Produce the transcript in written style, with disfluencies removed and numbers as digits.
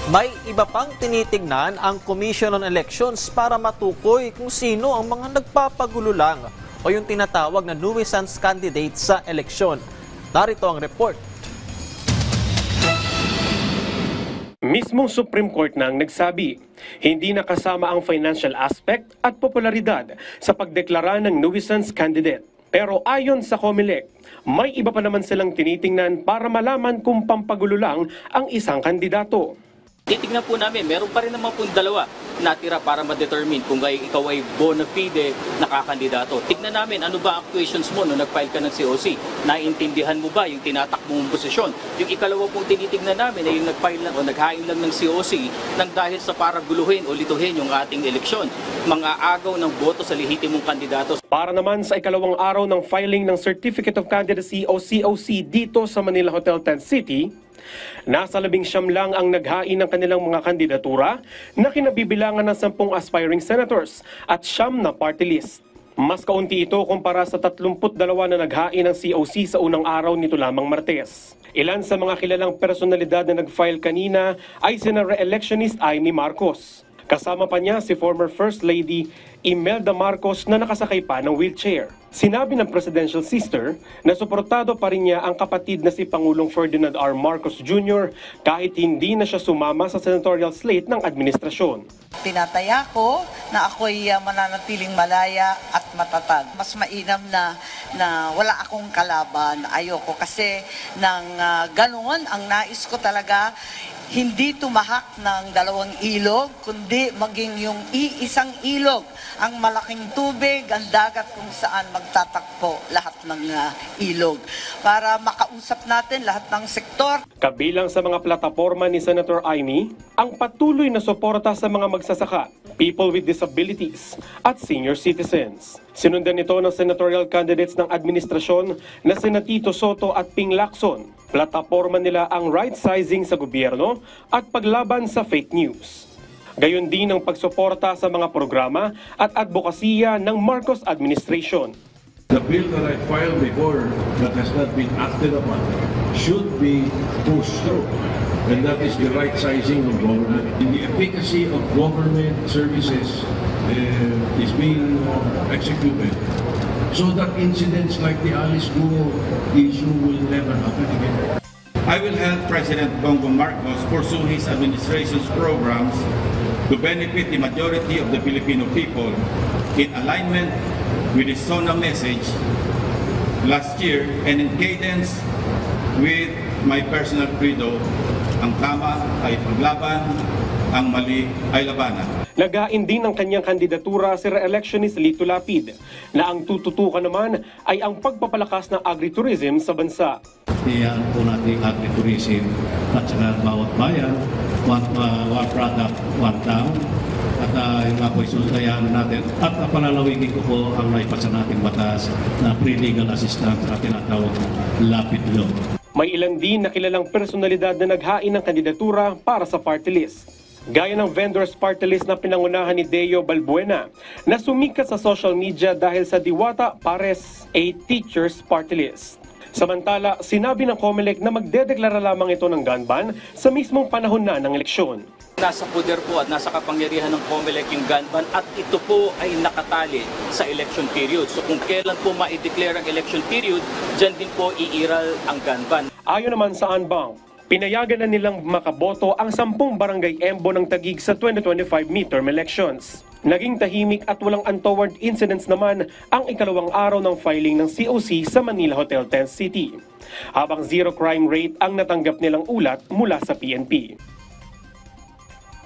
May iba pang tinitignan ang Commission on Elections para matukoy kung sino ang mga nagpapagulo lang o yung tinatawag na nuisance candidate sa eleksyon. Narito ang report. Mismong Supreme Court na ang nagsabi, hindi nakasama ang financial aspect at popularidad sa pagdeklara ng nuisance candidate. Pero ayon sa COMELEC, may iba pa naman silang tinitingnan para malaman kung pampagulo lang ang isang kandidato. Titignan po namin, meron pa rin naman po dalawa natira para ma-determine kung ikaw ay bona fide nakakandidato. Tignan namin ano ba ang actuations mo nung nag-file ka ng COC. Naiintindihan mo ba yung tinatakbo mong posisyon? Yung ikalawa pong tinitignan namin ay yung nag-file lang o naghain lang ng COC nang dahil sa para guluhin o lituhin yung ating eleksyon. Mga agaw ng boto sa lehitimong kandidato. Para naman sa ikalawang araw ng filing ng Certificate of Candidacy o COC dito sa Manila Hotel Tent City, nasa 19 lang ang naghain ng kanilang mga kandidatura na kinabibilangan ng 10 aspiring senators at 9 na party list. Mas kaunti ito kumpara sa 32 na naghain ng COC sa unang araw nito lamang Martes. Ilan sa mga kilalang personalidad na nag-file kanina ay sina re-electionist Amy Marcos. Kasama pa niya si former First Lady Imelda Marcos na nakasakay pa ng wheelchair. Sinabi ng presidential sister na suportado pa rin niya ang kapatid na si Pangulong Ferdinand R. Marcos Jr. kahit hindi na siya sumama sa senatorial slate ng administrasyon. Tinataya ko na ako'y mananatiling malaya at matatag. Mas mainam na wala akong kalaban. Ayoko kasi ng ganoon ang nais ko talaga hindi tumahak ng dalawang ilog, kundi maging yung iisang ilog, ang malaking tubig, ang dagat kung saan magtatakpo lahat ng ilog. Para makausap natin lahat ng sektor. Kabilang sa mga plataforma ni Senator Amy, ang patuloy na suporta sa mga magsasaka, people with disabilities, at senior citizens. Sinundan ito ng senatorial candidates ng administrasyon na sina Tito Soto at Ping Lacson. Plataforma nila ang right-sizing sa gobyerno at paglaban sa fake news. Gayon din ang pagsuporta sa mga programa at advokasya ng Marcos administration. The bill that I filed before that has not been acted upon should be pushed through. And that is the right-sizing of government. The efficacy of government services is being executed so that incidents like the Alice Guo issue will never happen again. I will help President Bongbong Marcos pursue his administration's programs to benefit the majority of the Filipino people in alignment with his SONA message last year and in cadence with my personal credo, ang tama ay paglaban, ang mali ay labanan. Nagain din ng kanyang kandidatura si re-electionist Lito Lapid na ang tututukan naman ay ang pagpapalakas ng agritourism sa bansa. Iyan po natin agritourism at saka bawat bayan, one product, one town. At yung nga po isusayahan natin at palalawigin ko po ang naipasa nating batas na pre-legal assistance at tinatawag Lapid Law. May ilan din na kilalang personalidad na naghain ng kandidatura para sa party list. Gaya ng vendors party list na pinangunahan ni Deo Balbuena na sumikat sa social media dahil sa Diwata Pares a Teachers Party List. Samantala, sinabi ng COMELEC na magdedeklara lamang ito ng gun ban sa mismong panahon na ng eleksyon. Nasa poder po at nasa kapangyarihan ng COMELEC yung gun ban at ito po ay nakatali sa election period. So kung kailan po ma-declare ang election period, dyan din po iiral ang gun ban. Ayon naman sa Anbang, pinayagan na nilang makaboto ang 10 barangay EMBO ng Taguig sa 2025 midterm elections. Naging tahimik at walang untoward incidents naman ang ikalawang araw ng filing ng COC sa Manila Hotel Tent City. Habang zero crime rate ang natanggap nilang ulat mula sa PNP.